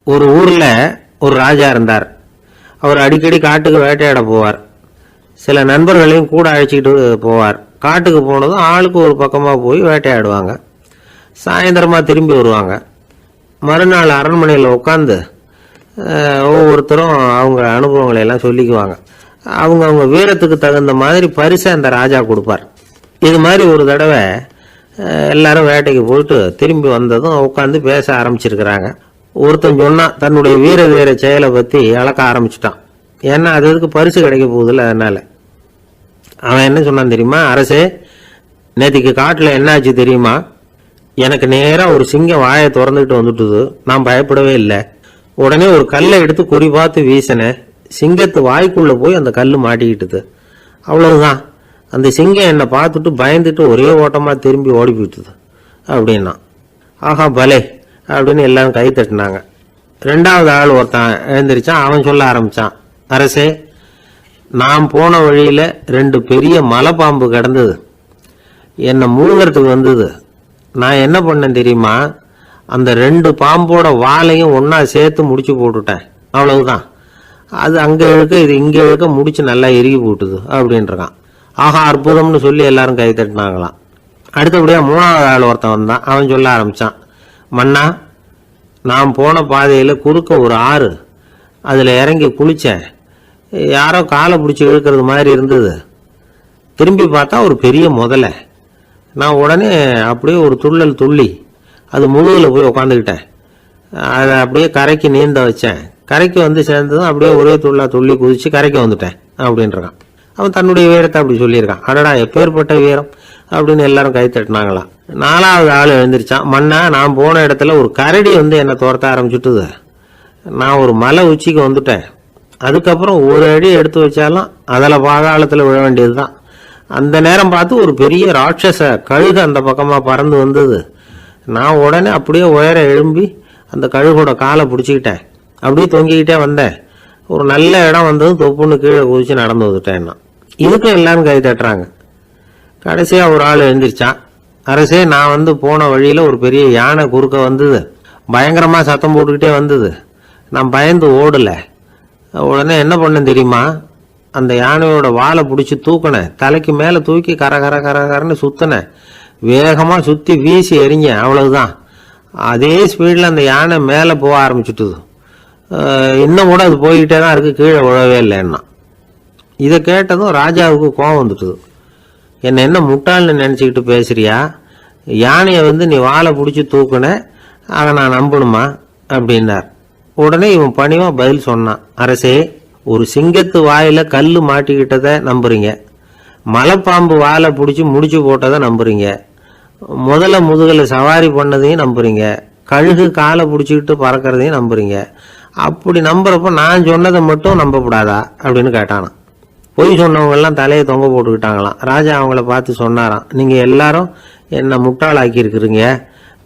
ஒரு ஊர்ல ஒரு ராஜா இருந்தார். அவர் அடிக்கடி காட்டுக்கு வேட்டையாட போவார். சில நண்பர்களையும் கூட அழைச்சிக்கிட்டு போவார். காட்டுக்கு போனதும் ஆளுக்கு ஒரு பக்கமாக போய் வேட்டையாடுவாங்க. சாயந்தரமா திரும்பி வருவாங்க. மறுநாள் அரண்மனையில் உட்காந்து ஒவ்வொருத்தரும் அவங்க அனுபவங்களை எல்லாம் சொல்லிக்குவாங்க. அவங்க வீரத்துக்கு தகுந்த மாதிரி பரிசை அந்த ராஜா கொடுப்பார். இது மாதிரி ஒரு தடவை எல்லாரும் வேட்டைக்கு போயிட்டு திரும்பி வந்ததும் உட்காந்து பேச ஆரம்பிச்சிருக்கிறாங்க. ஒருத்தன் சொன்னான், தன்னுடைய வீர செயலை பற்றி அளக்க ஆரம்பிச்சிட்டான். ஏன்னா அது எதுக்கு பரிசு கிடைக்க போகுதுல்ல, அதனால. அவன் என்ன சொன்னான் தெரியுமா? அரசே, நேற்றுக்கு காட்டில் என்னாச்சு தெரியுமா? எனக்கு நேராக ஒரு சிங்கம் வாயை திறந்துக்கிட்டு வந்துட்டுது. நான் பயப்படவே இல்லை. உடனே ஒரு கல்லை எடுத்து குறி பார்த்து வீசினேன். சிங்கத்து வாய்க்குள்ளே போய் அந்த கல் மாட்டிக்கிட்டுது. அவ்வளவுதான். அந்த சிங்கம் என்னை பார்த்துட்டு பயந்துட்டு ஒரே ஓட்டமாக திரும்பி ஓடி போயிட்டுது அப்படின்னா. ஆஹா பலே அப்படின்னு எல்லாரும் கை தட்டினாங்க. ரெண்டாவது ஆள் ஒருத்தன் எழுந்திரிச்சான். அவன் சொல்ல ஆரம்பிச்சான், அரசே, நான் போன வழியில் 2 பெரிய மலைப்பாம்பு கிடந்தது. என்னை முழுங்கிறதுக்கு வந்தது. நான் என்ன பண்ணேன் தெரியுமா? அந்த 2 பாம்போட வாலையும் ஒன்றா சேர்த்து முடிச்சு போட்டுட்டேன். அவ்வளவுதான். அது அங்கே இழுக்க இது இங்கே இழுக்க முடிச்சு நல்லா இறுகி போட்டுது அப்படின்றான். ஆஹா அற்புதம்னு சொல்லி எல்லாரும் கை தட்டினாங்களாம். அடுத்தபடியாக 3வது ஆள் ஒருத்தன் வந்தான். அவன் சொல்ல ஆரம்பித்தான், மன்னா, நான் போன பாதையில் குறுக்க ஒரு ஆறு. அதில் இறங்கி குளித்தேன். யாரோ காலை பிடிச்சி இழுக்கிறது மாதிரி இருந்தது. திரும்பி பார்த்தா ஒரு பெரிய முதலை. நான் உடனே அப்படியே ஒரு துள்ளல் துள்ளி அது முழுகில் போய் உக்காந்துக்கிட்டேன். அதை அப்படியே கரைக்கு நீந்த வச்சேன். கரைக்கு வந்து சேர்ந்ததும் அப்படியே ஒரே துள்ளி குதிச்சு கரைக்கு வந்துட்டேன் அப்படின்றான். அவன் தன்னுடைய வீரத்தை அப்படி சொல்லியிருக்கான். அடடா, எப்பேற்பட்ட வீரம் அப்படின்னு எல்லாரும் கை தட்டினாங்களாம். 4வது ஆள் எழுந்திரிச்சான். மன்னா, நான் போன இடத்துல ஒரு கரடி வந்து என்னை துரத்த ஆரம்பிச்சுட்டுது. நான் ஒரு மலை உச்சிக்கு வந்துட்டேன். அதுக்கப்புறம் ஒரு அடி எடுத்து வச்சாலும் அதில் பாதாளத்தில் விழ வேண்டியது தான். அந்த நேரம் பார்த்து ஒரு பெரிய ராட்சச கழுகு அந்த பக்கமாக பறந்து வந்தது. நான் உடனே அப்படியே உயர எழும்பி அந்த கழுகோட காலை பிடிச்சிக்கிட்டேன். அப்படியே தொங்கிக்கிட்டே வந்தேன். ஒரு நல்ல இடம் வந்ததும் தொப்புன்னு கீழே குதிச்சு நடந்து வந்துட்டேன்னா. இதுக்கும் எல்லாரும் கை தட்டுறாங்க. கடைசியாக ஒரு ஆள் எழுந்திரிச்சான். அரசே, நான் வந்து போன வழியில் ஒரு பெரிய யானை குறுக்க வந்தது. பயங்கரமாக சத்தம் போட்டுக்கிட்டே வந்தது. நான் பயந்து ஓடலை. உடனே என்ன பண்ணேன் தெரியுமா? அந்த யானையோட வாலை பிடிச்சி தூக்கினேன். தலைக்கு மேலே தூக்கி கரன்னு சுற்றினேன். வேகமாக சுற்றி வீசி எறிஞ்சேன். அவ்வளவுதான். அதே ஸ்பீடில் அந்த யானை மேலே போக ஆரம்பிச்சுட்டுது. இன்னும் கூட அது போய்கிட்டே தான் இருக்குது, கீழே விழவே இல்லைன்னா. இதை கேட்டதும் ராஜாவுக்கு கோபம் வந்துட்டுது. என்ன முட்டாள்னு நினச்சிக்கிட்டு பேசுறியா? யானையை வந்து நீ வாழை பிடிச்சி தூக்குன, அதை நான் நம்பணுமா அப்படின்னார். உடனே இவன் பணிவாக பதில் சொன்னான், அரசே, ஒரு சிங்கத்து வாயில் கல் மாட்டிக்கிட்டதை நம்புறீங்க, மலைப்பாம்பு வாழை பிடிச்சி முடிச்சு போட்டதை நம்புறீங்க, முதல்ல முதுகில் சவாரி பண்ணதையும் நம்புறீங்க, கழுகு காலை பிடிச்சிக்கிட்டு பறக்கிறதையும் நம்புறீங்க. அப்படி நம்புறப்ப நான் சொன்னதை மட்டும் நம்பக்கூடாதா அப்படின்னு கேட்டானான். பொய் சொன்னவங்க எல்லாம் தலையை தொங்க போட்டுக்கிட்டாங்களாம். ராஜா அவங்கள பார்த்து சொன்னாராம், நீங்கள் எல்லாரும் என்னை முட்டாளாக்கி இருக்கிறீங்க.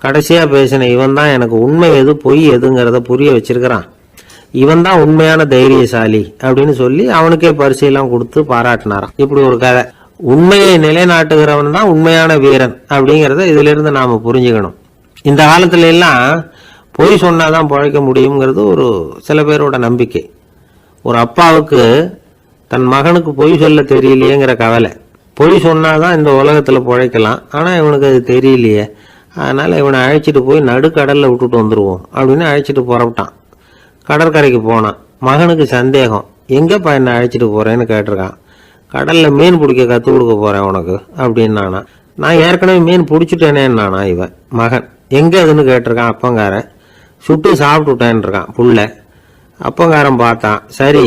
கடைசியாக பேசின இவன் தான் எனக்கு உண்மை எது பொய் எதுங்கிறத புரிய வச்சிருக்கிறான். இவன் தான் உண்மையான தைரியசாலி அப்படின்னு சொல்லி அவனுக்கே பரிசையெல்லாம் கொடுத்து பாராட்டினாராம். இப்படி ஒரு கதை. உண்மையை நிலைநாட்டுகிறவன் தான் உண்மையான வீரன் அப்படிங்கிறத இதுல இருந்து நாம புரிஞ்சுக்கணும். இந்த காலத்துல எல்லாம் பொய் சொன்னாதான் பழைக்க முடியுங்கிறது ஒரு சில பேரோட நம்பிக்கை. ஒரு அப்பாவுக்கு தன் மகனுக்கு பொய் சொல்ல தெரியலையேங்கிற கவலை. பொய் சொன்னாதான் இந்த உலகத்துல பிழைக்கலாம், ஆனா இவனுக்கு அது தெரியலையே, அதனால இவனை அழைச்சிட்டு போய் நடுக்கடல்ல விட்டுட்டு வந்துருவோம் அப்படின்னு அழைச்சிட்டு புறப்பட்டான். கடற்கரைக்கு போனான். மகனுக்கு சந்தேகம், எங்கப்பா என்ன அழைச்சிட்டு போறேன்னு கேட்டிருக்கான். கடல்ல மீன் பிடிக்க கற்றுக் கொடுக்க போறேன் உனக்கு அப்படின்னானா. நான் ஏற்கனவே மீன் பிடிச்சிட்டேனேன்னானா இவன் மகன். எங்கே அதுன்னு கேட்டிருக்கான். அப்பங்காரன். சுட்டு சாப்பிட்டுட்டேன் இருக்கான் புள்ள. அப்பங்காரன் பார்த்தான், சரி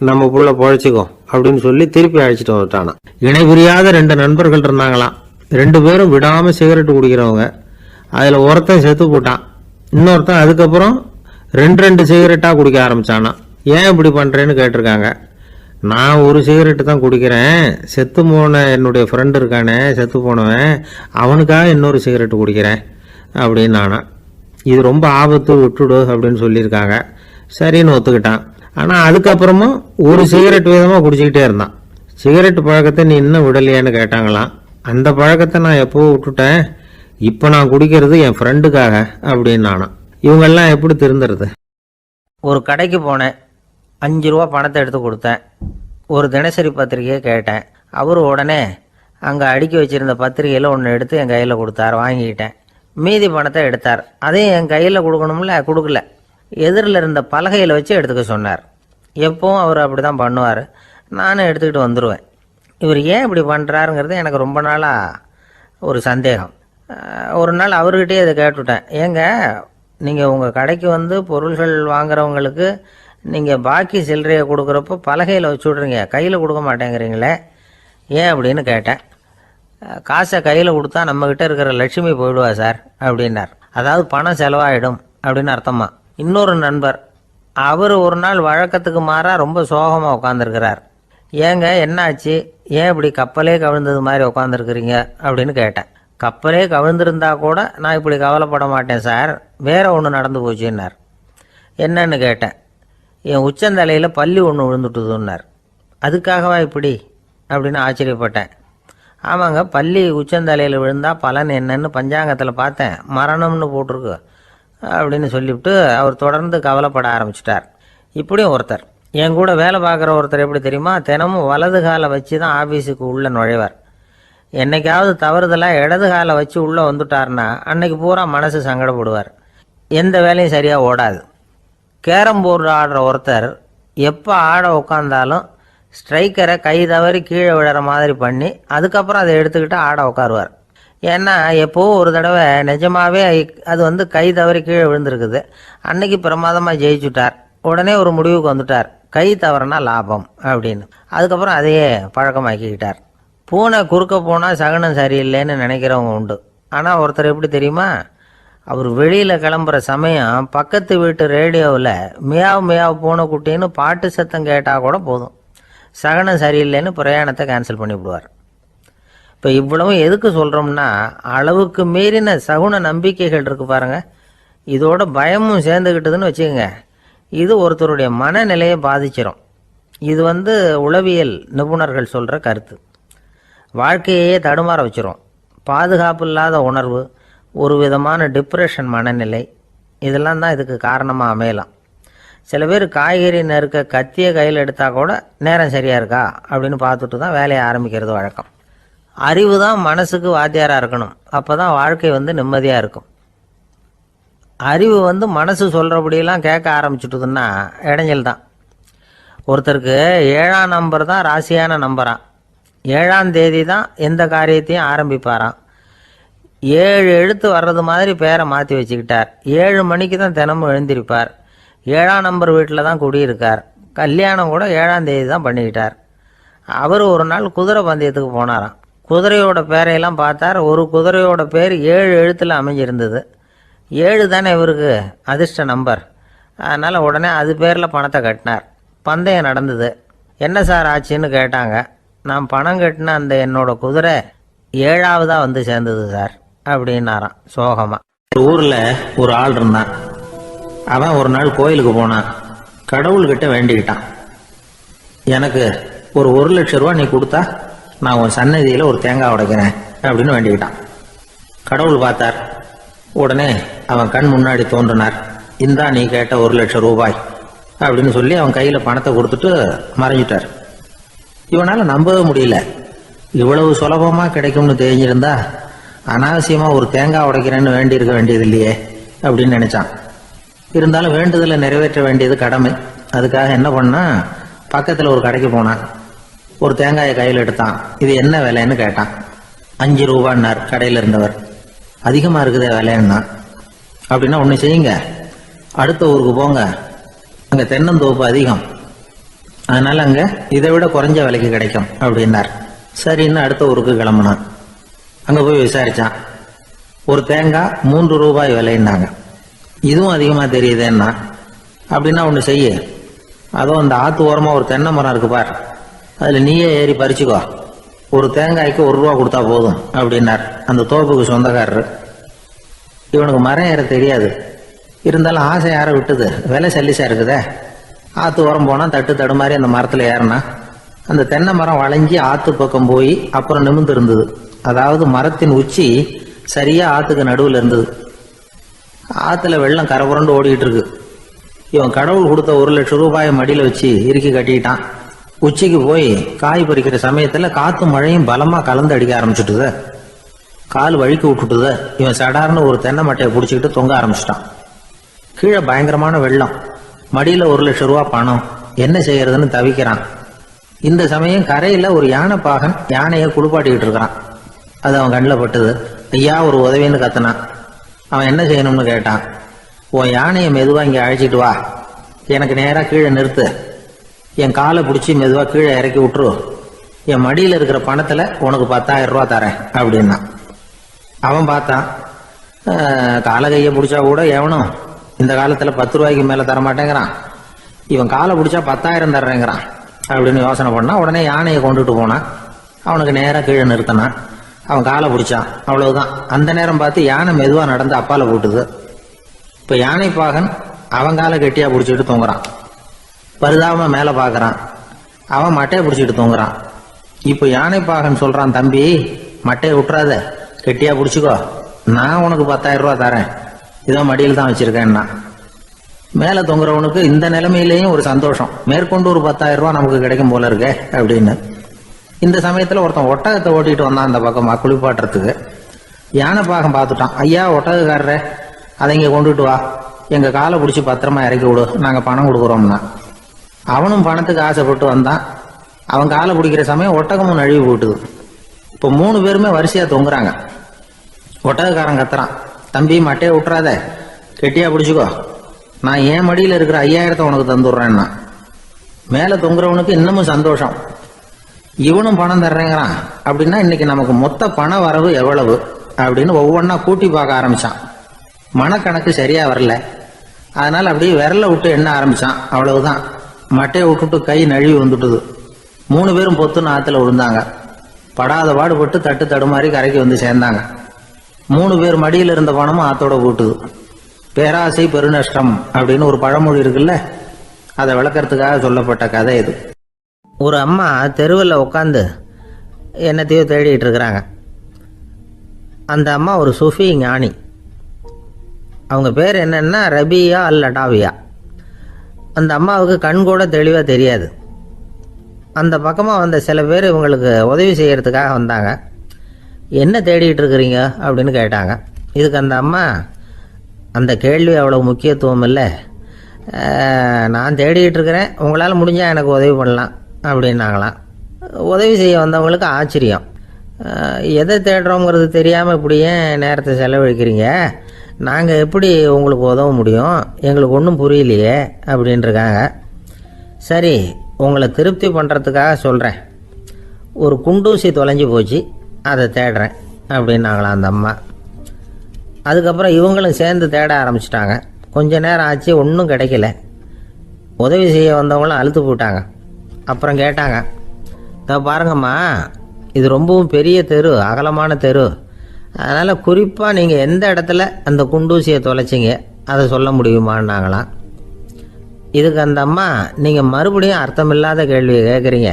நம்ம புள்ள பொழைச்சிக்கோ அப்படின்னு சொல்லி திருப்பி அழைச்சிட்டு வந்துட்டானா. இணை புரியாத 2 நண்பர்கள் இருந்தாங்களாம். 2 பேரும் விடாம சிகரெட் குடிக்கிறவங்க. அதுல ஒருத்தன் செத்து போட்டான். இன்னொருத்தன் அதுக்கப்புறம் 2 சிகரெட்டா குடிக்க ஆரம்பிச்சானா. ஏன் இப்படி பண்றேன்னு கேட்டிருக்காங்க. நான் ஒரு சிகரெட்டு தான் குடிக்கிறேன், செத்து போன என்னுடைய ஃப்ரெண்டு இருக்கானே செத்து போனவன், அவனுக்காக இன்னொரு சிகரெட்டு குடிக்கிறேன் அப்படின்னு நானா. இது ரொம்ப ஆபத்து, விட்டுடு அப்படின்னு சொல்லியிருக்காங்க. சரின்னு ஒத்துக்கிட்டான். ஆனால் அதுக்கப்புறமும் ஒரு சிகரெட் வீதமாக குடிச்சிக்கிட்டே இருந்தான். சிகரெட் பழக்கத்தை நீ இன்னும் விடலையான்னு கேட்டாங்களாம். அந்த பழக்கத்தை நான் எப்போ விட்டுட்டேன், இப்போ நான் குடிக்கிறது என் ஃப்ரெண்டுக்காக அப்படின்னு நானா. இவங்கெல்லாம் எப்படி திருந்துறது? ஒரு கடைக்கு போனேன், 5 ரூபா பணத்தை எடுத்து கொடுத்தேன். ஒரு தினசரி பத்திரிகையை கேட்டேன். அவர் உடனே அங்கே அடுக்கி வச்சுருந்த பத்திரிகையில் ஒன்று எடுத்து என் கையில் கொடுத்தார், வாங்கிக்கிட்டேன். மீதி பணத்தை எடுத்தார், அதையும் என் கையில் கொடுக்கணும்ல, கொடுக்கல. எதிரில் இருந்த பலகையில் வச்சு எடுத்துக்க சொன்னார். எப்பவும் அவர் அப்படி தான் பண்ணுவார். நானும் எடுத்துக்கிட்டு வந்துடுவேன். இவர் ஏன் இப்படி பண்ணுறாருங்கிறது எனக்கு ரொம்ப நாளாக ஒரு சந்தேகம். ஒரு நாள் அவர்கிட்டயே இதை கேட்டுவிட்டேன். ஏங்க, நீங்கள் உங்கள் கடைக்கு வந்து பொருள்கள் வாங்குறவங்களுக்கு நீங்கள் பாக்கி சில்லறையை கொடுக்குறப்போ பலகையில் வச்சு விட்றீங்க, கையில் கொடுக்க மாட்டேங்கிறீங்களே, ஏன் அப்படின்னு கேட்டேன். காசை கையில் கொடுத்தா நம்மக்கிட்ட இருக்கிற லட்சுமி போயிடுவா சார் அப்படின்னார். அதாவது பணம் செலவாயிடும் அப்படின்னு அர்த்தமா. இன்னொரு நண்பர், அவர் ஒரு நாள் வழக்கத்துக்கு மாறாக ரொம்ப சோகமாக உட்காந்துருக்கிறார். ஏங்க என்னாச்சு, ஏன் இப்படி கப்பலே கவிழ்ந்தது மாதிரி உட்காந்துருக்குறீங்க அப்படின்னு கேட்டேன். கப்பலே கவிழ்ந்திருந்தா கூட நான் இப்படி கவலைப்பட மாட்டேன் சார், வேற ஒன்று நடந்து போச்சுன்னார். என்னன்னு கேட்டேன். என் உச்சந்தலையில் பல்லி ஒன்று விழுந்துட்டுதுன்னார். அதுக்காகவா இப்படி அப்படின்னு ஆச்சரியப்பட்டேன். ஆமாங்க, பல்லி உச்சந்தலையில் விழுந்தால் பலன் என்னன்னு பஞ்சாங்கத்தில் பார்த்தேன், மரணம்னு போட்டிருக்கு அப்படின்னு சொல்லிவிட்டு அவர் தொடர்ந்து கவலைப்பட ஆரம்பிச்சிட்டார். இப்படியும் ஒருத்தர், என் கூட வேலை பார்க்குற ஒருத்தர் எப்படி தெரியுமா, தினமும் வலது காலை வச்சு தான் ஆஃபீஸுக்கு உள்ளே நுழைவார். என்னைக்காவது தவறுதலாக இடது காலை வச்சு உள்ளே வந்துட்டார்னா அன்னைக்கு பூரா மனசு சங்கடப்படுவார், எந்த வேலையும் சரியாக ஓடாது. கேரம் போர்டு ஆடுற ஒருத்தர் எப்போ ஆட உட்காந்தாலும் ஸ்ட்ரைக்கரை கை தவறி கீழே விழுற மாதிரி பண்ணி அதுக்கப்புறம் அதை எடுத்துக்கிட்டு ஆட உட்காருவார். ஏன்னா எப்போவோ ஒரு தடவை நிஜமாகவே அது வந்து கை தவறி கீழே விழுந்திருக்குது. அன்னைக்கு பிரமாதமாக ஜெயிச்சுட்டார். உடனே ஒரு முடிவுக்கு வந்துட்டார், கை தவறுனா லாபம் அப்படின்னு. அதுக்கப்புறம் அதையே பழக்கமாக்கிக்கிட்டார். பூனை குறுக்க போனால் சகனம் சரியில்லைன்னு நினைக்கிறவங்க உண்டு. ஆனால் ஒருத்தர் எப்படி தெரியுமா, அவர் வெளியில் கிளம்புற சமயம் பக்கத்து வீட்டு ரேடியோவில் மியாவ் மியாவ் பூனை குட்டின்னு பாட்டு சத்தம் கேட்டால் கூட போதும், சகனம் சரியில்லைன்னு பிரயாணத்தை கேன்சல் பண்ணிவிடுவார். இப்போ இவ்வளவும் எதுக்கு சொல்கிறோம்னா, அளவுக்கு மீறின சகுன நம்பிக்கைகள் இருக்குது பாருங்கள், இதோட பயமும் சேர்ந்துக்கிட்டதுன்னு வச்சுக்கோங்க, இது ஒருத்தருடைய மனநிலையை பாதிச்சிடும். இது வந்து உளவியல் நிபுணர்கள் சொல்கிற கருத்து. வாழ்க்கையே தடுமாற வச்சிரும். பாதுகாப்பு இல்லாத உணர்வு, ஒரு விதமான டிப்ரெஷன் மனநிலை, இதெல்லாம் தான் இதுக்கு காரணமாக அமையலாம். சில பேர் காய்கறி நறுக்க கத்தியை கையில் எடுத்தால் கூட நேரம் சரியாக இருக்கா அப்படின்னு பார்த்துட்டு தான் வேலையை ஆரம்பிக்கிறது வழக்கம். அறிவு தான் மனசுக்கு வாத்தியாராக இருக்கணும், அப்போ தான் வாழ்க்கை வந்து நிம்மதியாக இருக்கும். அறிவு வந்து மனசு சொல்கிறபடியெல்லாம் கேட்க ஆரம்பிச்சுட்டுதுன்னா இடைஞ்சல் தான். ஒருத்தருக்கு 7ஆம் நம்பர் தான் ராசியான நம்பரான். 7ஆம் தேதி தான் எந்த காரியத்தையும் ஆரம்பிப்பாராம். 7 எழுத்து வர்றது மாதிரி பேரை மாற்றி வச்சுக்கிட்டார். 7 மணிக்கு தான் தினமும் எழுந்திருப்பார். 7ஆம் நம்பர் வீட்டில் தான் குடியிருக்கார். கல்யாணம் கூட 7ஆம் தேதி தான் பண்ணிக்கிட்டார். அவர் ஒரு நாள் குதிரை பந்தயத்துக்கு போனாராம். குதிரையோட பேரையெல்லாம் பார்த்தார். ஒரு குதிரையோட பேர் 7 எழுத்தில் அமைஞ்சிருந்தது. 7 தானே இவருக்கு அதிர்ஷ்ட நம்பர். அதனால் உடனே அது பேரில் பணத்தை கட்டினார். பந்தயம் நடந்தது. என்ன சார் ஆச்சுன்னு கேட்டாங்க. நான் பணம் கட்டின அந்த என்னோட குதிரை 7ஆவதாக வந்து சேர்ந்தது சார் அப்படின்னாராம் சோகமாக. ஊரில் ஒரு ஆள் இருந்தான். அவன் ஒரு நாள் கோயிலுக்கு போனான். கடவுள்கிட்ட வேண்டிக்கிட்டான், எனக்கு ஒரு 1,00,000 ரூபா நீ கொடுத்தா நான் உன் சன்னதியில் ஒரு தேங்காய் உடைக்கிறேன் அப்படின்னு வேண்டிக்கிட்டான். கடவுள் பார்த்தார். உடனே அவன் கண் முன்னாடி தோன்றினார். இந்தா நீ கேட்ட 1,00,000 ரூபாய் அப்படின்னு சொல்லி அவன் கையில் பணத்தை கொடுத்துட்டு மறைஞ்சிட்டார். இவனால் நம்பவே முடியல. இவ்வளவு சுலபமாக கிடைக்கும்னு தெரிஞ்சிருந்தா அனாவசியமாக ஒரு தேங்காய் உடைக்கிறேன்னு வேண்டியிருக்க வேண்டியது இல்லையே அப்படின்னு நினைச்சான். இருந்தாலும் வேண்டுதலை நிறைவேற்ற வேண்டியது கடமை. அதுக்காக என்ன பண்ணா, பக்கத்தில் ஒரு கடைக்கு போனான். ஒரு தேங்காயை கையில் எடுத்தான். இது என்ன விலைன்னு கேட்டான். 5 ரூபான்னார் கடையில் இருந்தவர். அதிகமாக இருக்குதே விலைன்னா. அப்படின்னா ஒன்று செய்யுங்க, அடுத்த ஊருக்கு போங்க, அங்கே தென்னந்தோப்பு அதிகம், அதனால அங்கே இதை விட குறைஞ்ச விலைக்கு கிடைக்கும் அப்படின்னார். சரின்னு அடுத்த ஊருக்கு கிளம்புனான். அங்கே போய் விசாரித்தான். ஒரு தேங்காய் 3 ரூபாய் விலைன்னாங்க. இதுவும் அதிகமாக தெரியுதுன்னா. அப்படின்னா ஒன்று செய்ய, அதோ அந்த ஆற்று ஓரமாக ஒரு தென்னை மரம் இருக்கு பார், அதில் நீயே ஏறி பறிச்சுக்கோ, ஒரு தேங்காய்க்கு 1 ரூபா கொடுத்தா போதும் அப்படின்னார் அந்த தோப்புக்கு சொந்தக்காரரு. இவனுக்கு மரம் ஏற தெரியாது. இருந்தாலும் ஆசை யாரை விட்டுது, விலை சல்லிசா இருக்குதே. ஆற்று ஓரம் போனால் தட்டு தடுமாறி அந்த மரத்தில் ஏறினா அந்த தென்னை மரம் வளைஞ்சி ஆற்று பக்கம் போய் அப்புறம் நிமிர்ந்து இருந்தது. அதாவது மரத்தின் உச்சி சரியா ஆற்றுக்கு நடுவில் இருந்தது. ஆற்றுல வெள்ளம் கரை புரண்டு ஓடிக்கிட்டு இருக்கு. இவன் கடவுள் கொடுத்த 1,00,000 ரூபாயை மடியில வச்சு இறுக்கி கட்டிட்டான். உச்சிக்கு போய் காய் பறிக்கிற சமயத்துல காத்தும் மழையும் பலமா கலந்து அடிக்க ஆரம்பிச்சுட்டுது. கால் வழுக்கி விட்டுட்டுது. இவன் சடார்னு ஒரு தென்னை மட்டையை பிடிச்சிக்கிட்டு தொங்க ஆரம்பிச்சிட்டான். கீழே பயங்கரமான வெள்ளம். மடியில 1,00,000 ரூபா பணம். என்ன செய்யறதுன்னு தவிக்கிறான். இந்த சமயம் கரையில ஒரு யானை பாகன் யானையை குளிப்பாட்டிக்கிட்டு இருக்கிறான். அது அவன் கண்ணில் பட்டுது. ஐயா ஒரு உதவின்னு கத்துனான். அவன் என்ன செய்யணும்னு கேட்டான். உன் யானையை மெதுவா இங்கே அழைச்சிட்டு வா, எனக்கு நேராக கீழே நிறுத்து, என் காலை பிடிச்சி மெதுவா கீழே இறக்கி விட்டுரு, என் மடியில் இருக்கிற பணத்துல உனக்கு 10,000 ரூபா தரேன் அப்படின்னா. அவன் பார்த்தான். காலை கையை பிடிச்சா கூட எவனும் இந்த காலத்துல 10 ரூபாய்க்கு மேல தரமாட்டேங்கிறான். இவன் காலை பிடிச்சா 10,000 தர்றேங்கிறான் அப்படின்னு யோசனை பண்ணா. உடனே யானையை கொண்டுட்டு போனான். அவனுக்கு நேராக கீழே நிறுத்தினான். அவன் காலை பிடிச்சான். அவ்வளவுதான். அந்த நேரம் பார்த்து யானை மெதுவா நடந்து அப்பால போட்டுது. இப்ப யானை பாகன் அவன் காலை கெட்டியா பிடிச்சிட்டு தூங்குறான். பரிதாபமா மேல பாக்குறான். அவன் மட்டையை பிடிச்சிட்டு தூங்குறான். இப்ப யானை பாகன் சொல்றான், தம்பி மட்டையை விட்டுறாத, கெட்டியா பிடிச்சிக்கோ, நான் உனக்கு 10,000 ரூபா தரேன், இதோ மடியில் தான் வச்சிருக்கேன்னா. மேல தொங்குறவனுக்கு இந்த நிலைமையிலேயும் ஒரு சந்தோஷம், மேற்கொண்டு ஒரு 10,000 ரூபா நமக்கு கிடைக்கும் போல இருக்கே அப்படின்னு. இந்த சமயத்துல ஒருத்தன் ஒட்டகத்தை ஓட்டிட்டு வந்தான் அந்த பக்கமா குளிப்பாட்டுறதுக்கு. யானை பாகம் பார்த்துட்டான். ஐயா ஒட்டகக்காரரே, அதை இங்க கொண்டுட்டு வா, எங்க காலை பிடிச்சி பத்திரமா இறக்கி விடு, நாங்க பணம் கொடுக்குறோம்னா. அவனும் பணத்துக்கு ஆசைப்பட்டு வந்தான். அவன் காலை பிடிக்கிற சமயம் ஒட்டகமும் நழுவி போட்டுது. இப்போ 3 பேருமே வரிசையா தொங்குறாங்க. ஒட்டகக்காரன் கத்துறான், தம்பி மட்டையை விட்டுறாத, கெட்டியா பிடிச்சிக்கோ, நான் என் மடியில் இருக்கிற 5,000 உனக்கு தந்துடுறேன்னா. மேல தொங்குறவனுக்கு இன்னமும் சந்தோஷம், இவனும் பணம் தர்றேங்கிறான் அப்படின்னா இன்னைக்கு நமக்கு மொத்த பண வரவு எவ்வளவு அப்படின்னு ஒவ்வொன்னா கூட்டி பார்க்க ஆரம்பிச்சான். மனக்கணக்கு சரியா வரல. அதனால அப்படியே விரல விட்டு எண்ண ஆரம்பிச்சான். அவ்வளவுதான், மட்டையை விட்டுட்டு கை நழுவி வந்துட்டுது. 3 பேரும் பொத்துன்னு ஆத்துல விழுந்தாங்க. படாத பாடுபட்டு தட்டு தடுமாறி கரைக்கு வந்து சேர்ந்தாங்க. 3 பேர் மடியில் இருந்த பணமும் ஆத்தோட போட்டுது. பேராசை பெருநஷ்டம் அப்படின்னு ஒரு பழமொழி இருக்குல்ல, அதை விளக்கறதுக்காக சொல்லப்பட்ட கதை இது. ஒரு அம்மா தெருவில் உட்காந்து என்னத்தையோ தேடிட்டு இருக்கிறாங்க. அந்த அம்மா ஒரு சூஃபி ஞானி. அவங்க பேர் என்னன்னா ரபியா அல் அடாவியா. அந்த அம்மாவுக்கு கண் கூட தெளிவாக தெரியாது. அந்த பக்கமாக வந்த சில பேர் இவங்களுக்கு உதவி செய்கிறதுக்காக வந்தாங்க. என்ன தேடிட்டு இருக்கிறீங்க அப்படின்னு கேட்டாங்க. இதுக்கு அந்த அம்மா, அந்த கேள்வி அவ்வளோ முக்கியத்துவம் இல்லை, நான் தேடிட்டு இருக்கிறேன், உங்களால் முடிஞ்சால் எனக்கு உதவி பண்ணலாம் அப்படின்னாங்களாம். உதவி செய்ய வந்தவங்களுக்கு ஆச்சரியம். எதை தேடுறோங்கிறது தெரியாமல் இப்படி ஏன் நேரத்தை செலவழிக்கிறீங்க, நாங்கள் எப்படி உங்களுக்கு உதவ முடியும், எங்களுக்கு ஒன்றும் புரியலையே அப்படின்ட்டுருக்காங்க. சரி, உங்களை திருப்தி பண்ணுறதுக்காக சொல்கிறேன், ஒரு குண்டூசி தொலைஞ்சி போச்சு, அதை தேடுறேன் அப்படின்னாங்களாம் அந்த அம்மா. அதுக்கப்புறம் இவங்களும் சேர்ந்து தேட ஆரம்பிச்சிட்டாங்க. கொஞ்ச நேரம் ஆச்சு, ஒன்றும் கிடைக்கல. உதவி செய்ய வந்தவங்களும் அழுத்து போட்டாங்க. அப்புறம் கேட்டாங்க, பாருங்கம்மா, இது ரொம்பவும் பெரிய தெரு, அகலமான தெரு, அதனால் குறிப்பாக நீங்கள் எந்த இடத்துல அந்த குண்டூசியை தொலைச்சிங்க அதை சொல்ல முடியுமான்னாங்களாம். இதுக்கு அந்த அம்மா, நீங்கள் மறுபடியும் அர்த்தமில்லாத கேள்வியை கேட்குறீங்க,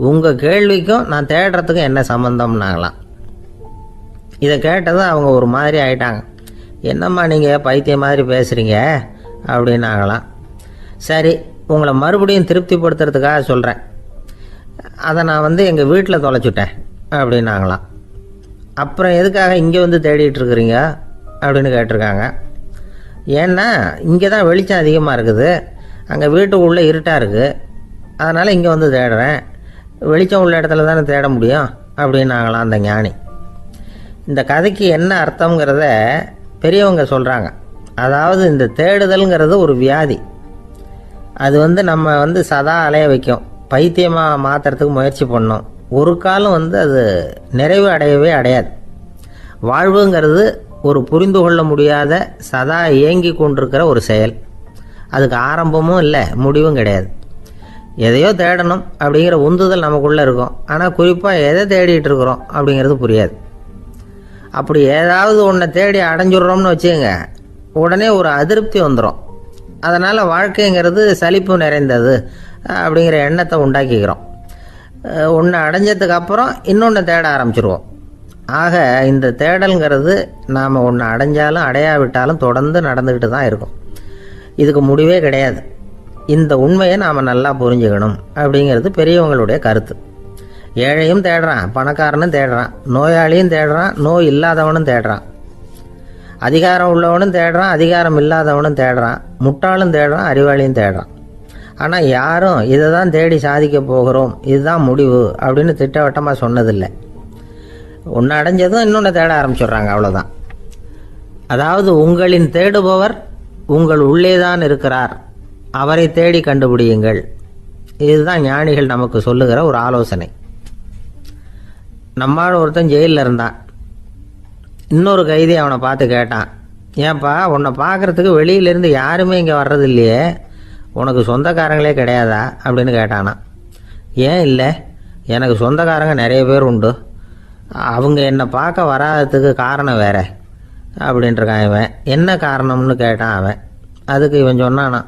உங்கள் கேள்விக்கும் நான் தேடுறதுக்கும் என்ன சம்மந்தம்னாங்களாம். இதை கேட்டதும் அவங்க ஒரு மாதிரி ஆயிட்டாங்க. என்னம்மா நீங்கள் பைத்தியம் மாதிரி பேசுகிறீங்க அப்படின்னாங்களாம். சரி, உங்களை மறுபடியும் திருப்திப்படுத்துறதுக்காக சொல்கிறேன், அதை நான் எங்கள் வீட்டில் தொலைச்சுட்டேன் அப்படின்னாங்களாம். அப்புறம் எதுக்காக இங்கே வந்து தேடிட்டு இருக்கிறீங்க அப்படின்னு கேட்டிருக்காங்க. ஏன்னா இங்கே தான் வெளிச்சம் அதிகமாக இருக்குது, அங்கே வீட்டுக்குள்ளே இருட்டாக இருக்குது, அதனால் இங்கே வந்து தேடுறேன், வெளிச்சம் உள்ள இடத்துல தானே தேட முடியும் அப்படின்னாங்களாம் அந்த ஞானி. இந்த கதைக்கு என்ன அர்த்தங்கிறத பெரியவங்க சொல்கிறாங்க. அதாவது இந்த தேடுதல்ங்கிறது ஒரு வியாதி. அது நம்ம சதா அலைய வைக்கும், பைத்தியமாக மாற்றுறதுக்கு முயற்சி பண்ணோம். ஒரு காலம் அது நிறைவு அடையவே அடையாது. வாழ்வுங்கிறது ஒரு புரிந்து கொள்ள முடியாத சதா இயங்கி கொண்டிருக்கிற ஒரு செயல். அதுக்கு ஆரம்பமும் இல்லை, முடிவும் கிடையாது. எதையோ தேடணும் அப்படிங்கிற உந்துதல் நமக்குள்ளே இருக்கும், ஆனால் குறிப்பாக எதை தேடிட்டு இருக்கிறோம் அப்படிங்கிறது புரியாது. அப்படி ஏதாவது ஒன்றை தேடி அடைஞ்சிடுறோம்னு வச்சுக்கோங்க, உடனே ஒரு அதிருப்தி வந்துடும். அதனால் வாழ்க்கைங்கிறது சலிப்பு நிறைந்தது அப்படிங்கிற எண்ணத்தை உண்டாக்கிக்கிறோம். ஒன்று அடைஞ்சதுக்கு அப்புறம் இன்னொன்று தேட ஆரம்பிச்சிருவோம். ஆக இந்த தேடல்ங்கிறது நாம் ஒன்று அடைஞ்சாலும் அடையாவிட்டாலும் தொடர்ந்து நடந்துக்கிட்டு தான் இருக்கும். இதுக்கு முடிவே கிடையாது. இந்த உண்மையை நாம் நல்லா புரிஞ்சுக்கணும் அப்படிங்கிறது பெரியவங்களுடைய கருத்து. ஏழையும் தேடுறான், பணக்காரனும் தேடுறான், நோயாளியும் தேடுறான், நோய் இல்லாதவனும் தேடுறான், அதிகாரம் உள்ளவனும் தேடுறான், அதிகாரம் இல்லாதவனும் தேடுறான், முட்டாளும் தேடுறான், அறிவாளியும் தேடுறான். ஆனால் யாரும் இதை தான் தேடி சாதிக்க போகிறோம், இதுதான் முடிவு அப்படின்னு திட்டவட்டமாக சொன்னதில்லை. ஒன்று அடைஞ்சதும் இன்னொன்று தேட ஆரம்பிச்சிடுறாங்க, அவ்வளோதான். அதாவது உங்களின் தேடுபவர் உங்கள் உள்ளே தான் இருக்கிறார், அவரை தேடி கண்டுபிடியுங்கள். இதுதான் ஞானிகள் நமக்கு சொல்லுகிற ஒரு ஆலோசனை. நம்மால் ஒருத்தன் ஜெயிலில் இருந்தான். இன்னொரு கைதி அவனை பார்த்து கேட்டான், ஏன்பா உன்னை பார்க்குறதுக்கு வெளியிலேருந்து யாருமே இங்கே வர்றது இல்லையே, உனக்கு சொந்தக்காரங்களே கிடையாதா அப்படின்னு கேட்டானா. ஏன் இல்லை, எனக்கு சொந்தக்காரங்க நிறைய பேர் உண்டு, அவங்க என்னை பார்க்க வராததுக்கு காரணம் வேற அப்படின்ட்டுருக்கான் இவன். என்ன காரணம்னு கேட்டான் அவன். அதுக்கு இவன் சொன்னானா,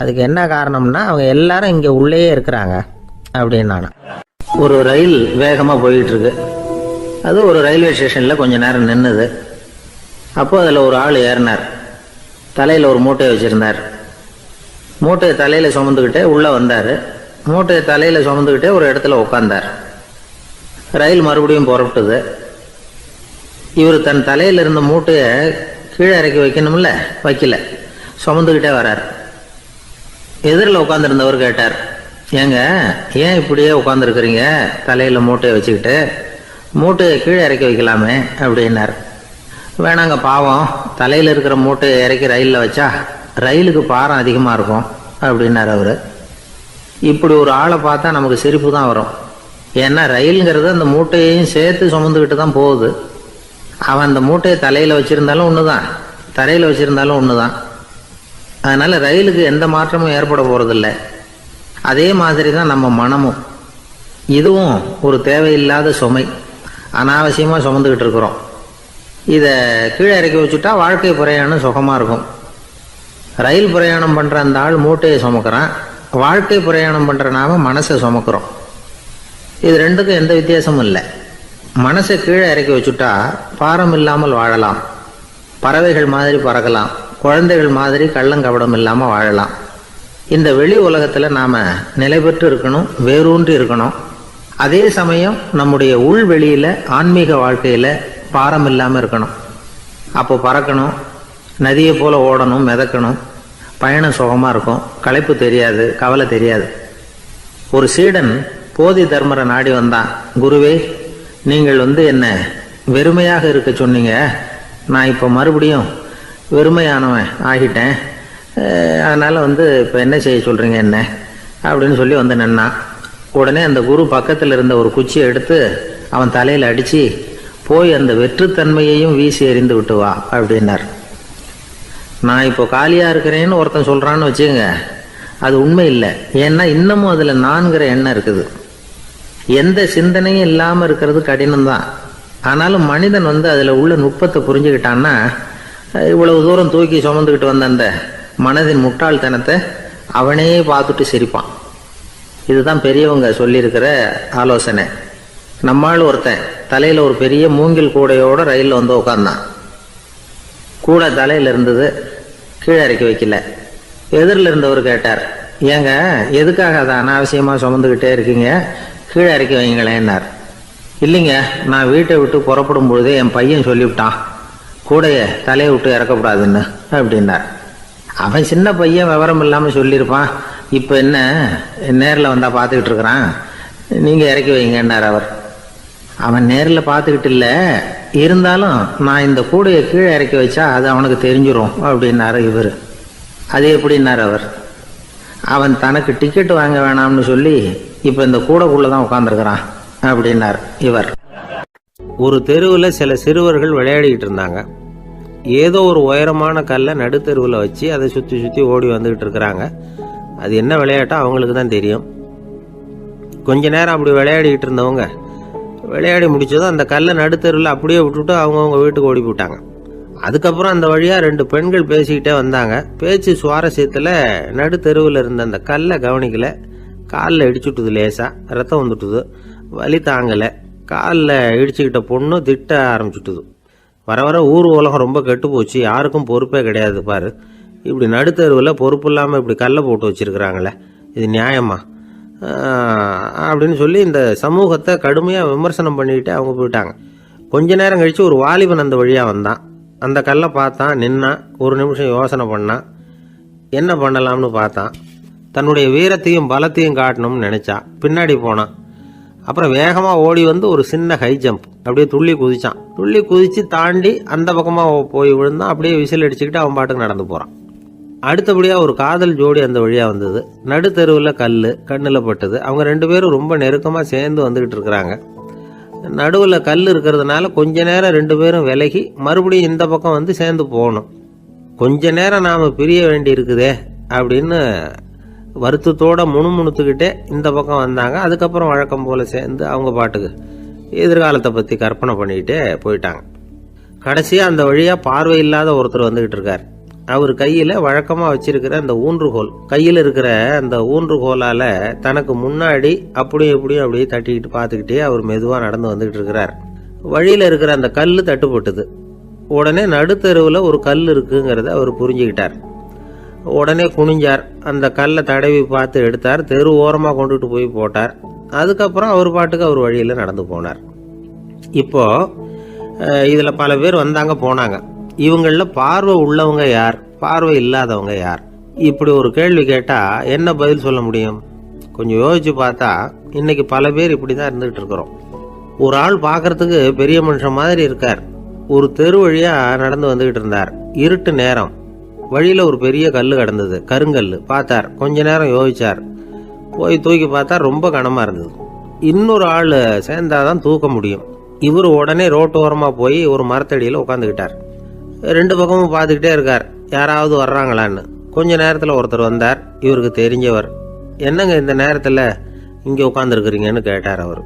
அதுக்கு என்ன காரணம்னா அவங்க எல்லாரும் இங்கே உள்ளேயே இருக்கிறாங்க அப்படின்னானா. ஒரு ரயில் வேகமாக போயிட்டுருக்கு. அது ஒரு ரயில்வே ஸ்டேஷனில் கொஞ்ச நேரம் நின்றுது. அப்போது அதில் ஒரு ஆள் ஏறினார். தலையில் ஒரு மூட்டையை வச்சுருந்தார். மூட்டையை தலையில் சுமந்துக்கிட்டே உள்ளே வந்தார். மூட்டையை தலையில் சுமந்துக்கிட்டே ஒரு இடத்துல உட்காந்தார். ரயில் மறுபடியும் புறப்பட்டுது. இவர் தன் தலையில் இருந்த மூட்டையை கீழே இறக்கி வைக்கணும்ல, வைக்கல, சுமந்துக்கிட்டே வரார். எதிரில் உட்காந்துருந்தவர் கேட்டார், ஏங்க ஏன் இப்படியே உட்காந்துருக்குறீங்க தலையில் மூட்டையை வச்சுக்கிட்டு, மூட்டையை கீழே இறக்கி வைக்கலாமே அப்படின்னார். வேணாங்க, பாவம், தலையில் இருக்கிற மூட்டையை இறக்கி ரயிலில் வச்சா ரயிலுக்கு பாரம் அதிகமாக இருக்கும் அப்படின்னார் அவர். இப்படி ஒரு ஆளை பார்த்தா நமக்கு சிரிப்பு தான் வரும். ஏன்னா ரயிலுங்கிறது அந்த மூட்டையையும் சேர்த்து சுமந்துக்கிட்டு தான் போகுது. அவன் அந்த மூட்டையை தலையில் வச்சுருந்தாலும் ஒன்று தான், தரையில் வச்சுருந்தாலும் ஒன்று தான். அதனால் ரயிலுக்கு எந்த மாற்றமும் ஏற்பட போகிறதில்ல. அதே மாதிரி தான் நம்ம மனமும். இதுவும் ஒரு தேவையில்லாத சுமை, அனாவசியமாக சுமந்துக்கிட்டு இருக்கிறோம். இதை கீழே இறக்கி வச்சுட்டா வாழ்க்கை பிரயாணம் சுகமாக இருக்கும். ரயில் பிரயாணம் பண்ணுற அந்த ஆள் மூட்டையை சுமக்கிறான், வாழ்க்கை பிரயாணம் பண்ணுற நாம மனசை சுமக்கிறோம். இது ரெண்டுக்கும் எந்த வித்தியாசமும் இல்லை. மனசை கீழே இறக்கி வச்சுட்டா பாரம் இல்லாமல் வாழலாம், பறவைகள் மாதிரி பறக்கலாம், குழந்தைகள் மாதிரி கள்ளங்கபடம் இல்லாமல் வாழலாம். இந்த வெளி உலகத்தில் நாம் நிலை பெற்று இருக்கணும், வேரூன்றி இருக்கணும். அதே சமயம் நம்முடைய உள்வெளியில் ஆன்மீக வாழ்க்கையில் பாரம் இல்லாமல் இருக்கணும். அப்போ பறக்கணும், நதியை போல் ஓடணும், மிதக்கணும், பயணம் சுகமாக இருக்கும், களைப்பு தெரியாது, கவலை தெரியாது. ஒரு சீடன் போதி தர்மரை நாடி வந்தான். குருவே, நீங்கள் என்ன வெறுமையாக இருக்க சொன்னீங்க, நான் இப்போ மறுபடியும் வெறுமையானவன் ஆகிட்டேன், அதனால் இப்போ என்ன செய்ய சொல்கிறீங்க என்ன அப்படின்னு சொல்லி நின்னான். உடனே அந்த குரு பக்கத்தில் இருந்த ஒரு குச்சியை எடுத்து அவன் தலையில் அடித்து, போய் அந்த வெற்றுத்தன்மையையும் வீசி எறிந்து விட்டு வா அப்படின்னார். நான் இப்போ காலியாக இருக்கிறேன்னு ஒருத்தன் சொல்கிறான்னு வச்சுக்கோங்க, அது உண்மை இல்லை. ஏன்னா இன்னமும் அதில் நான்கிற எண்ணம் இருக்குது. எந்த சிந்தனையும் இல்லாமல் இருக்கிறது கடினம்தான். ஆனாலும் மனிதன் அதில் உள்ள நுட்பத்தை புரிஞ்சுக்கிட்டான்னா இவ்வளவு தூரம் தூக்கி சுமந்துக்கிட்டு வந்த அந்த மனதின் முட்டாள்தனத்தை அவனே பார்த்துட்டு சிரிப்பான். இதுதான் பெரியவங்க சொல்லியிருக்கிற ஆலோசனை. நம்மால் ஒருத்தன் தலையில் ஒரு பெரிய மூங்கில் கூடையோடு ரயிலில் உட்கார்ந்தான். கூடை தலையில் இருந்தது, கீழே இறக்கி வைக்கல. எதிரில் இருந்தவர் கேட்டார், ஏங்க எதுக்காக அதை அனாவசியமாக சுமந்துக்கிட்டே இருக்கீங்க, கீழே இறக்கி வைங்களேன்னார். இல்லைங்க, நான் வீட்டை விட்டு புறப்படும் பொழுதே என் பையன் சொல்லிவிட்டான், கூடையை தலையை விட்டு இறக்கக்கூடாதுன்னு அப்படின்னார். அவன் சின்ன பையன், விவரம் இல்லாமல் சொல்லியிருப்பான். இப்போ என்ன நேரில் வந்தால் பார்த்துக்கிட்டு இருக்கிறான், நீங்கள் இறக்கி வைங்கன்னார் அவர். அவன் நேரில் பார்த்துக்கிட்டு இல்லை, இருந்தாலும் நான் இந்த கூடையை கீழே இறக்கி வச்சா அது அவனுக்கு தெரிஞ்சிடும் அப்படின்னாரு இவர். அது எப்படின்னார் அவர். அவன் தனக்கு டிக்கெட் வாங்க வேணாம்னு சொல்லி இப்போ இந்த கூடைக்குள்ளே தான் உட்காந்துருக்கிறான் அப்படின்னார் இவர். ஒரு தெருவில் சில சிறுவர்கள் விளையாடிக்கிட்டு இருந்தாங்க. ஏதோ ஒரு உயரமான கல்லை நடுத்தெருவில் வச்சு அதை சுற்றி சுற்றி ஓடி வந்துக்கிட்டு இருக்கிறாங்க. அது என்ன விளையாட்டோ அவங்களுக்கு தான் தெரியும். கொஞ்ச நேரம் அப்படி விளையாடிக்கிட்டு இருந்தவங்க விளையாடி முடிச்சதும் அந்த கல்லை நடுத்தெருவில் அப்படியே விட்டுட்டு அவங்கவுங்க வீட்டுக்கு ஓடி போட்டாங்க. அதுக்கப்புறம் அந்த வழியாக 2 பெண்கள் பேசிக்கிட்டே வந்தாங்க. பேச்சு சுவாரஸ்யத்தில் நடுத்தெருவில் இருந்த அந்த கல்லை கவனிக்கலை. காலில் இடிச்சுட்டுது, லேசாக ரத்தம் வந்துட்டுது, வலி தாங்கலை. காலில் இடிச்சுக்கிட்ட பொண்ணு திட்ட ஆரம்பிச்சுட்டுது. வர வர ஊர் உலகம் ரொம்ப கெட்டு போச்சு, யாருக்கும் பொறுப்பே கிடையாது பாரு, இப்படி நடுத்தருவில் பொறுப்பு இல்லாமல் இப்படி கல்லை போட்டு வச்சுருக்கிறாங்களே, இது நியாயமா அப்படின்னு சொல்லி இந்த சமூகத்தை கடுமையாக விமர்சனம் பண்ணிக்கிட்டு அவங்க போயிட்டாங்க. கொஞ்ச நேரம் கழித்து ஒரு வாலிபன் அந்த வழியாக வந்தான். அந்த கல்லை பார்த்தான், நின்னான், ஒரு நிமிஷம் யோசனை பண்ணான், என்ன பண்ணலாம்னு பார்த்தான். தன்னுடைய வீரத்தையும் பலத்தையும் காட்டணும்னு நினச்சான். பின்னாடி போனான். அப்புறம் வேகமாக ஓடி வந்து ஒரு சின்ன ஹை ஜம்ப் அப்படியே துள்ளி குதிச்சான். துள்ளி குதித்து தாண்டி அந்த பக்கமாக போய் விழுந்தான். அப்படியே விசில் அடிச்சுக்கிட்டு அவன் பாட்டுக்கு நடந்து போகிறான். அடுத்தபடியாக ஒரு காதல் ஜோடி அந்த வழியாக வந்தது. நடுத்தெருவில் கண்ணில் பட்டது. அவங்க 2 பேரும் ரொம்ப நெருக்கமாக சேர்ந்து வந்துக்கிட்டு இருக்கிறாங்க. நடுவில் கல் இருக்கிறதுனால கொஞ்ச நேரம் 2 பேரும் விலகி மறுபடியும் இந்த பக்கம் வந்து சேர்ந்து போகணும். கொஞ்ச நேரம் நாம் பிரிய வேண்டி இருக்குதே அப்படின்னு வருத்தத்தோடு முணுமுணுத்துக்கிட்டே இந்த பக்கம் வந்தாங்க. அதுக்கப்புறம் வழக்கம் போல் சேர்ந்து அவங்க பாட்டுக்கு எதிர்காலத்தை பற்றி கற்பனை பண்ணிக்கிட்டே போயிட்டாங்க. கடைசியாக அந்த வழியாக பார்வை இல்லாத ஒருத்தர் வந்துக்கிட்டு இருக்கார். அவர் கையில் வழக்கமாக வச்சிருக்கிற அந்த ஊன்றுகோல், கையில் இருக்கிற அந்த ஊன்றுகோலால் தனக்கு முன்னாடி அப்படியும் இப்படியும் அப்படியே தட்டிக்கிட்டு பார்த்துக்கிட்டே அவர் மெதுவாக நடந்து வந்துக்கிட்டு இருக்கிறார். வழியில் இருக்கிற அந்த கல் தட்டுப்பட்டுது. உடனே நடுத்தெருவில் ஒரு கல் இருக்குங்கிறத அவர் புரிஞ்சுக்கிட்டார். உடனே குனிஞ்சார். அந்த கல்லை தடவி பார்த்து எடுத்தார். தெரு ஓரமாக கொண்டுட்டு போய் போட்டார். அதுக்கப்புறம் அவர் பாட்டுக்கு அவர் வழியில் நடந்து போனார். இப்போது இதில் பல பேர் வந்தாங்க போனாங்க. இவங்களில் பார்வை உள்ளவங்க யார், பார்வை இல்லாதவங்க யார்? இப்படி ஒரு கேள்வி கேட்டால் என்ன பதில் சொல்ல முடியும்? கொஞ்சம் யோசிச்சு பார்த்தா இன்னைக்கு பல பேர் இப்படி தான் இருந்துகிட்டு இருக்கிறோம். ஒரு ஆள் பார்க்கறதுக்கு பெரிய மனுஷன் மாதிரி இருக்கார். ஒரு தெரு வழியாக நடந்து வந்துக்கிட்டு இருந்தார். இருட்டு நேரம். வழியில் ஒரு பெரிய கல் கிடந்தது, கருங்கல். பார்த்தார். கொஞ்ச நேரம் யோசிச்சார். போய் தூக்கி பார்த்தா ரொம்ப கனமாக இருந்தது. இன்னொரு ஆள் சேர்ந்தாதான் தூக்க முடியும். இவர் உடனே ரோட்டோரமாக போய் ஒரு மரத்தடியில் உட்காந்துக்கிட்டார். 2 பக்கமும் பார்த்துக்கிட்டே இருக்கார், யாராவது வர்றாங்களான்னு. கொஞ்ச நேரத்தில் ஒருத்தர் வந்தார். இவருக்கு தெரிஞ்சவர். என்னங்க இந்த நேரத்தில் இங்கே உட்காந்துருக்குறீங்கன்னு கேட்டார் அவர்.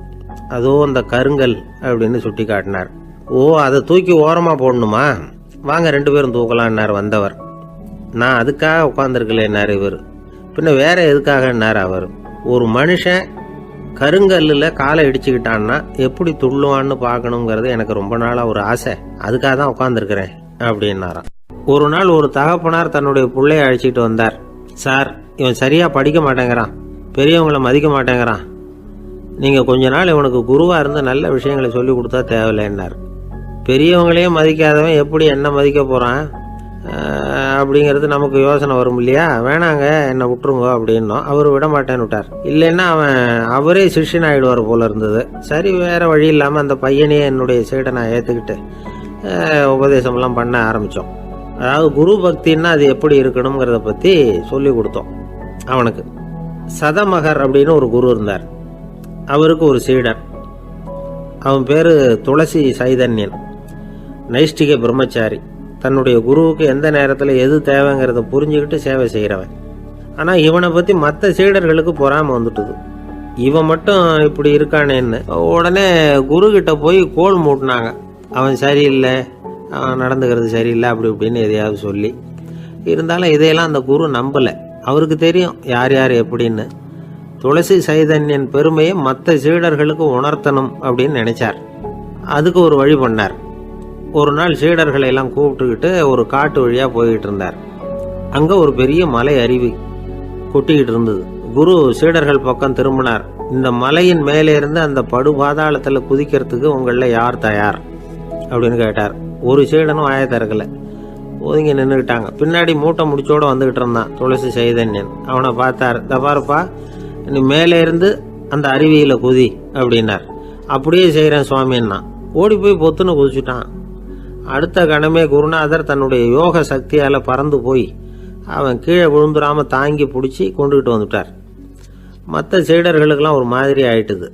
அதோ அந்த கருங்கல் அப்படின்னு சுட்டி காட்டினார். ஓ, அதை தூக்கி ஓரமாக போடணுமா? வாங்க 2 பேரும் தூக்கலான்னார் வந்தவர். நான் அதுக்காக உட்காந்துருக்கலேன்னார் இவர். பின்ன வேற எதுக்காகன்னார் அவர். ஒரு மனுஷன் கருங்கல்லில் காலை இடிச்சுக்கிட்டான்னா எப்படி துள்ளுவான்னு பார்க்கணுங்கிறது எனக்கு ரொம்ப நாளாக ஒரு ஆசை. அதுக்காக தான் உட்காந்துருக்கிறேன் அப்படின்னாராம். ஒரு நாள் ஒரு தகப்பனார் தன்னுடைய பிள்ளைய அழைச்சிட்டு வந்தார். சார், இவன் சரியாக படிக்க மாட்டேங்கிறான், பெரியவங்களை மதிக்க மாட்டேங்கிறான். நீங்கள் கொஞ்ச நாள் இவனுக்கு குருவாக இருந்து நல்ல விஷயங்களை சொல்லி கொடுத்தா தேவையில்லைன்னார். பெரியவங்களையே மதிக்காதவன் எப்படி என்ன மதிக்க போகிறான் அப்படிங்கிறது நமக்கு யோசனை வரும் இல்லையா? வேணாங்க, என்னை விட்டுருங்க அப்படின்னோம். அவர் விட மாட்டேன்னு விட்டார். இல்லைன்னா அவரே சிஷ்யன் ஆகிடுவார் போல இருந்தது. சரி, வேறு வழி இல்லாமல் அந்த பையனையே என்னுடைய சீடனை ஏற்றுக்கிட்டு உபதேசம்லாம் பண்ண ஆரம்பித்தோம். அதாவது குரு பக்தின்னா அது எப்படி இருக்கணுங்கிறத பற்றி சொல்லி கொடுத்தோம் அவனுக்கு. சதமகர் அப்படின்னு ஒரு குரு இருந்தார். அவருக்கு ஒரு சீடர். அவன் பேர் துளசி சைதன்யன். நைஷ்டிக பிரம்மச்சாரி. தன்னுடைய குருவுக்கு எந்த நேரத்தில் எது தேவைங்கிறத புரிஞ்சுக்கிட்டு சேவை செய்கிறவன். ஆனால் இவனை பற்றி மற்ற சீடர்களுக்கு பொறாமை வந்துட்டுது. இவன் மட்டும் இப்படி இருக்கானேன்னு உடனே குரு கிட்ட போய் கோல் மூட்டினாங்க. அவன் சரியில்லை, அவன் நடந்துக்கிறது சரியில்லை, அப்படி இப்படின்னு எதையாவது சொல்லி. இருந்தாலும் இதையெல்லாம் அந்த குரு நம்பலை. அவருக்கு தெரியும் யார் யார் எப்படின்னு. துளசி சைதன்யன் பெருமையை மற்ற சீடர்களுக்கு உணர்த்தணும் அப்படின்னு நினைச்சார். அதுக்கு ஒரு வழி பண்ணார். ஒரு நாள் சீடர்களை எல்லாம் கூப்பிட்டுக்கிட்டு ஒரு காட்டு வழியாக போய்கிட்டு இருந்தார். அங்கே ஒரு பெரிய மலை அருவி கொட்டிக்கிட்டு இருந்தது. குரு சீடர்கள் பக்கம் திரும்பினார். இந்த மலையின் மேலே இருந்து அந்த படுபாதாளத்தில் குதிக்கிறதுக்கு உங்களில் யார் தயார் அப்படின்னு கேட்டார். ஒரு சீடனும் ஆய திறக்கலை, ஒதுங்கி நின்றுக்கிட்டாங்க. பின்னாடி மூட்டை முடிச்சோடு வந்துக்கிட்டு இருந்தான் துளசி சைதன்யன். அவனை பார்த்தார். தப்பாருப்பா, நீ மேலே இருந்து அந்த அருவியில் குதி அப்படின்னார். அப்படியே செய்கிறேன் சுவாமின்னா ஓடி போய் பொத்துன்னு குதிச்சுட்டான். அடுத்த கணமே குருநாதர் தன்னுடைய யோக சக்தியால் பறந்து போய் அவன் கீழே விழுந்துடாமல் தாங்கி பிடிச்சி கொண்டுகிட்டு வந்துட்டார். மற்ற சீடர்களுக்கெல்லாம் ஒரு மாதிரி ஆயிட்டுது.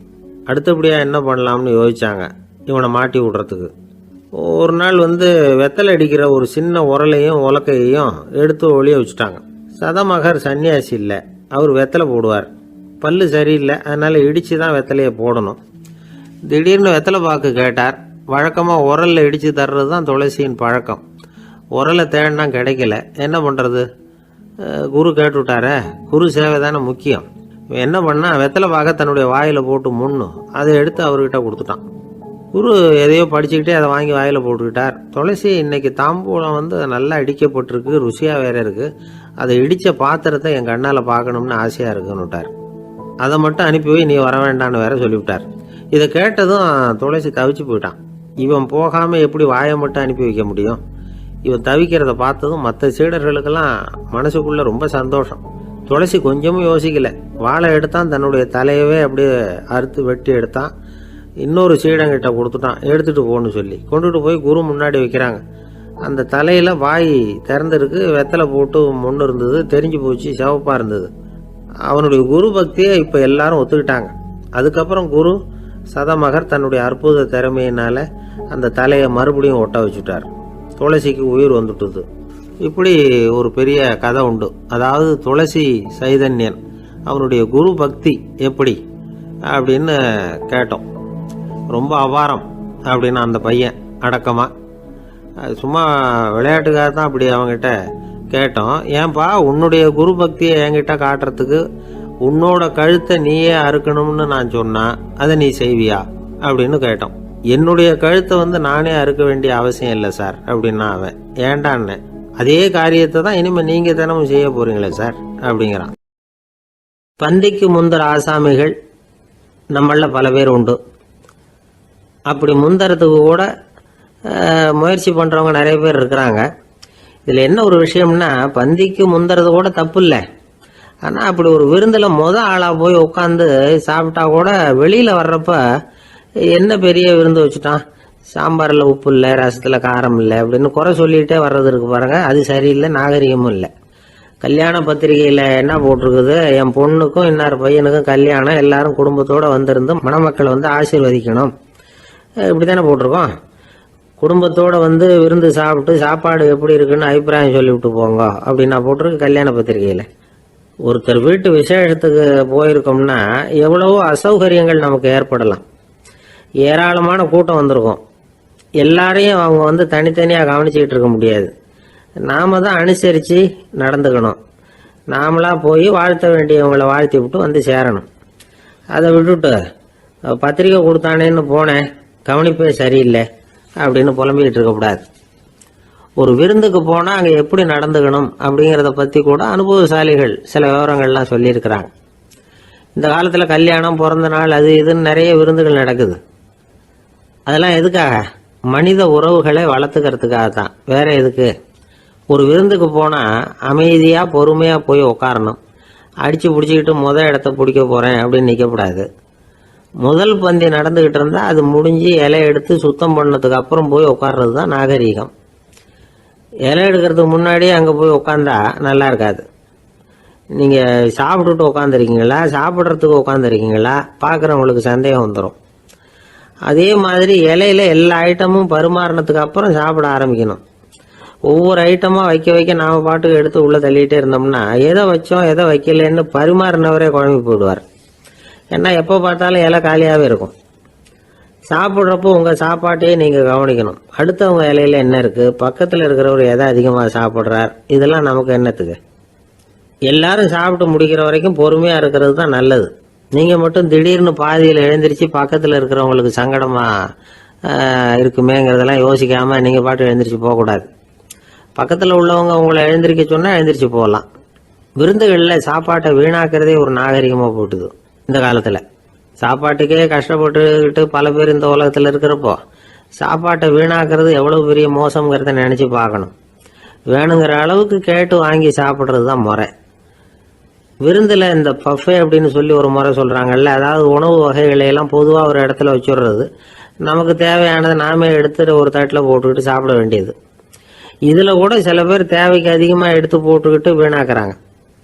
அடுத்தபடியாக என்ன பண்ணலாம்னு யோசிச்சாங்க இவனை மாட்டி விடுறதுக்கு. ஒரு நாள் வெத்தலை அடிக்கிற ஒரு சின்ன உரலையும் உலக்கையையும் எடுத்து ஒளிய வச்சுட்டாங்க. சதமகர் சன்னியாசி இல்லை, அவர் வெத்தலை போடுவார். பல்லு சரியில்லை, அதனால் இடித்து தான் வெத்தலையை போடணும். திடீர்னு வெத்தலை பாக்கு கேட்டார். வழக்கமாக உரலில் இடித்து தர்றது தான் துளசியின் பழக்கம். உரலை தேடினா கிடைக்கல, என்ன பண்ணுறது? குரு கேட்டுவிட்டாரே, குரு சேவை தானே முக்கியம். என்ன பண்ணால் வெத்தலை பாக்க தன்னுடைய வாயில் போட்டு முன்னும் அதை எடுத்து அவர்கிட்ட கொடுத்துட்டான். குரு எதையோ படிச்சுக்கிட்டே அதை வாங்கி வாயில் போட்டுக்கிட்டார். துளசி இன்னைக்கு தாம்பூலம் நல்லா இடிக்கப்பட்டிருக்கு, ருசியாக வேற இருக்கு, அதை இடித்த பாத்திரத்தை என் கண்ணால் பார்க்கணும்னு ஆசையாக இருக்குன்னு விட்டார். அதை மட்டும் அனுப்பி போய் நீ வர வேண்டான்னு வேற சொல்லிவிட்டார். இதை கேட்டதும் துளசி தவிச்சு போயிட்டான். இவன் போகாமல் எப்படி வாயை மட்டும் அனுப்பி வைக்க முடியும்? இவன் தவிக்கிறத பார்த்ததும் மற்ற சீடர்களுக்கெல்லாம் மனசுக்குள்ள ரொம்ப சந்தோஷம். துளசி கொஞ்சமும் யோசிக்கல, வாழை எடுத்தான், தன்னுடைய தலையவே அப்படியே அறுத்து வெட்டி எடுத்தான், இன்னொரு சீடங்கிட்ட கொடுத்துட்டான், எடுத்துட்டு போன்னு சொல்லி கொண்டுட்டு போய் குரு முன்னாடி வைக்கிறாங்க. அந்த தலையில வாய் திறந்திருக்கு, வெத்தலை போட்டு முன்னு இருந்தது, தெரிஞ்சு போச்சு, சிவப்பா இருந்தது. அவனுடைய குரு பக்தியை இப்ப எல்லாரும் ஒத்துக்கிட்டாங்க. அதுக்கப்புறம் குரு சதமகர் தன்னுடைய அற்புத திறமையினால அந்த தலையை மறுபடியும் ஒட்ட வச்சுட்டார். துளசிக்கு உயிர் வந்துட்டுது. இப்படி ஒரு பெரிய கதை உண்டு. அதாவது துளசி சைதன்யன் அவனுடைய குரு பக்தி எப்படி அப்படின்னு கேட்டோம். ரொம்ப அபாரம் அப்படின்னு அந்த பையன் அடக்கமா, சும்மா விளையாட்டுக்காக தான் அப்படி அவங்ககிட்ட கேட்டோம். ஏன்பா உன்னுடைய குரு பக்தியை என்கிட்ட காட்டுறதுக்கு உன்னோட கழுத்தை நீயே அறுக்கணும்னு நான் சொன்னா அதை நீ செய்வியா அப்படின்னு கேட்டோம். என்னுடைய கழுத்தை நானே அறுக்க வேண்டிய அவசியம் இல்லை சார் அப்படின்னா அவன். ஏண்டான்னு, அதே காரியத்தை தான் இனிமே நீங்க தினமும் செய்ய போறீங்களே சார் அப்படிங்கிறான். பந்திக்கு முந்தர ஆசாமிகள் நம்மள பல பேர் உண்டு. அப்படி முந்தறதுக்கு கூட முயற்சி பண்றவங்க நிறைய பேர் இருக்கிறாங்க. இதுல என்ன ஒரு விஷயம்னா, பந்திக்கு முந்தறது கூட தப்பு இல்லை. ஆனா அப்படி ஒரு விருந்துல ஆளா போய் உட்காந்து சாப்பிட்டா கூட வெளியில வர்றப்ப என்ன பெரிய விருந்து வச்சுட்டான், சாம்பார்ல உப்பு இல்லை, ரசத்துல காரம் இல்லை அப்படின்னு குறை சொல்லிட்டே வர்றது இருக்கு பாருங்க, அது சரியில்லை, நாகரிகமும் இல்லை. கல்யாண பத்திரிகையில என்ன போட்டிருக்குது, என் பொண்ணுக்கும் இன்னார் பையனுக்கும் கல்யாணம், எல்லாரும் குடும்பத்தோட வந்திருந்து மணமக்களை ஆசீர்வதிக்கணும், இப்படித்தானே போட்டிருக்கோம். குடும்பத்தோட விருந்து சாப்பிட்டு சாப்பாடு எப்படி இருக்குன்னு அபிப்பிராயம் சொல்லிவிட்டு போங்க அப்படின்னா போட்டிருக்கு கல்யாண பத்திரிகையில. ஒருத்தர் வீட்டு விசேஷத்துக்கு போயிருக்கோம்னா எவ்வளவோ அசௌகரியங்கள் நமக்கு ஏற்படலாம். ஏராளமான கூட்டம் வந்திருக்கும். எல்லாரையும் அவங்க தனித்தனியாக கவனிச்சுக்கிட்டு இருக்க முடியாது. நாம தான் அனுசரித்து நடந்துக்கணும். நாமளா போய் வாழ்த்த வேண்டியவங்களை வாழ்த்தி விட்டு சேரணும். அதை விட்டுட்டு பத்திரிக்கை கொடுத்தானேன்னு போனேன், கவனிப்பே சரியில்லை அப்படின்னு புலம்பிக்கிட்டு இருக்கக்கூடாது. ஒரு விருந்துக்கு போனால் அங்கே எப்படி நடந்துக்கணும் அப்படிங்கிறத பற்றி கூட அனுபவசாலிகள் சில விவரங்கள்லாம் சொல்லியிருக்கிறாங்க. இந்த காலத்தில் கல்யாணம், பிறந்த நாள், அது இதுன்னு நிறைய விருந்துகள் நடக்குது. அதெல்லாம் எதுக்காக? மனித உறவுகளை வளர்த்துக்கிறதுக்காக தான், வேற எதுக்கு? ஒரு விருந்துக்கு போனால் அமைதியாக பொறுமையாக போய் உட்காரணும். அடித்து பிடிச்சிக்கிட்டு இடத்த பிடிக்க போகிறேன் அப்படின்னு நிற்கக்கூடாது. முதல் பந்தி நடந்துக்கிட்டு இருந்தால் அது முடிஞ்சு இலை எடுத்து சுத்தம் பண்ணதுக்கு அப்புறம் போய் உட்கார்றது தான் நாகரீகம். இலை எடுக்கிறதுக்கு முன்னாடியே அங்கே போய் உட்காந்தா நல்லா இருக்காது. நீங்கள் சாப்பிட்டுட்டு உட்காந்துருக்கீங்களா, சாப்பிட்றதுக்கு உட்காந்துருக்கீங்களா, பார்க்குறவங்களுக்கு சந்தேகம் வந்துடும். அதே மாதிரி இலையில எல்லா ஐட்டமும் பரிமாறினதுக்கு அப்புறம் சாப்பிட ஆரம்பிக்கணும். ஒவ்வொரு ஐட்டமாக வைக்க வைக்க நாம் பாட்டுக்கு எடுத்து உள்ளே தள்ளிகிட்டே இருந்தோம்னா எதை வச்சோம் எதை வைக்கலன்னு பரிமாறினவரே குழம்பி போயிடுவார். ஏன்னா எப்போ பார்த்தாலும் இலை காலியாகவே இருக்கும். சாப்பிட்றப்போ உங்கள் சாப்பாட்டையே நீங்கள் கவனிக்கணும். அடுத்தவங்க இலையில என்ன இருக்குது, பக்கத்தில் இருக்கிறவர் எதை அதிகமாக சாப்பிட்றார், இதெல்லாம் நமக்கு என்னத்துக்கு? எல்லாரும் சாப்பிட்டு முடிக்கிற வரைக்கும் பொறுமையாக இருக்கிறது தான் நல்லது. நீங்கள் மட்டும் திடீர்னு பாதியில் எழுந்திரிச்சு பக்கத்தில் இருக்கிறவங்களுக்கு சங்கடமாக இருக்குமேங்கிறதெல்லாம் யோசிக்காமல் நீங்கள் பாட்டு எழுந்திரிச்சு போகக்கூடாது. பக்கத்தில் உள்ளவங்க உங்களை எழுந்திரிக்க சொன்னால் எழுந்திரிச்சு போகலாம். விருந்துகளில் சாப்பாட்டை வீணாக்கிறதே ஒரு நாகரிகமாக போட்டுது. இந்த காலத்தில் சாப்பாட்டுக்கே கஷ்டப்பட்டுக்கிட்டு பல பேர் இந்த உலகத்தில் இருக்கிறப்போ சாப்பாட்டை வீணாக்கிறது எவ்வளோ பெரிய மோசங்கிறத நினச்சி பார்க்கணும். வேணுங்கிற அளவுக்கு கேட்டு வாங்கி சாப்பிட்றது தான் முறை. விருந்தில் இந்த பஃபே அப்படின்னு சொல்லி ஒரு முறை சொல்கிறாங்கல்ல, அதாவது உணவு வகைகளையெல்லாம் பொதுவாக ஒரு இடத்துல வச்சுடுறது, நமக்கு தேவையானதை நாமே எடுத்துட்டு ஒரு தட்டில் போட்டுக்கிட்டு சாப்பிட வேண்டியது. இதில் கூட சில பேர் தேவைக்கு அதிகமாக எடுத்து போட்டுக்கிட்டு வீணாக்குறாங்க.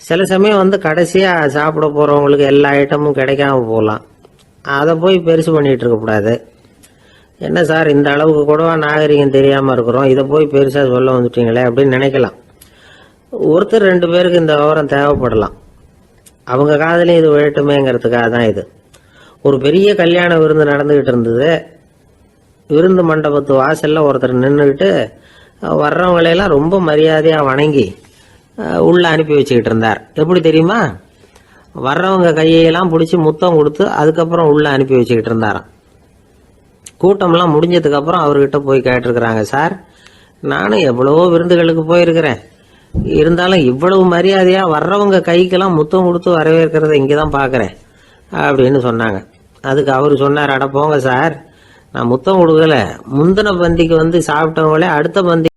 சில சமயம் கடைசியாக சாப்பிட போகிறவங்களுக்கு எல்லா ஐட்டமும் கிடைக்காம போகலாம். அதை போய் பெருசு பண்ணிகிட்டு இருக்கக்கூடாது. என்ன சார் இந்த அளவுக்கு கூடவா நாகரிகம் தெரியாமல் இருக்கிறோம், இதை போய் பெருசாக சொல்ல வந்துட்டீங்களே அப்படின்னு நினைக்கலாம். ஒருத்தர் 2 பேருக்கு இந்த விவரம் தேவைப்படலாம். அவங்க காதலையும் இது விழட்டுமேங்கிறதுக்காக தான் இது. ஒரு பெரிய கல்யாண விருந்து நடந்துக்கிட்டு இருந்தது. விருந்து மண்டபத்து வாசலில் ஒருத்தர் நின்றுக்கிட்டு வர்றவங்களையெல்லாம் ரொம்ப மரியாதையாக வணங்கி உள்ளே அனுப்பி வச்சுக்கிட்டு இருந்தார். எப்படி தெரியுமா? வர்றவங்க கையெல்லாம் பிடிச்சி முத்தம் கொடுத்து அதுக்கப்புறம் உள்ளே அனுப்பி வச்சுக்கிட்டு இருந்தாராம். கூட்டம்லாம் முடிஞ்சதுக்கப்புறம் அவர்கிட்ட போய் கேட்டிருக்கிறாங்க, சார் நானும் எவ்வளவோ விருந்துகளுக்கு போயிருக்கிறேன், இருந்தாலும் இவ்வளவு மரியாதையாக வர்றவங்க கைக்கெல்லாம் முத்தம் கொடுத்து வரவேற்கிறத இங்கே தான் பார்க்குறேன் அப்படின்னு சொன்னாங்க. அதுக்கு அவர் சொன்னார், அட போங்க சார், நான் முத்தம் கொடுக்கல, முந்தின பந்திக்கு வந்து சாப்பிட்டவங்களே அடுத்த பந்தி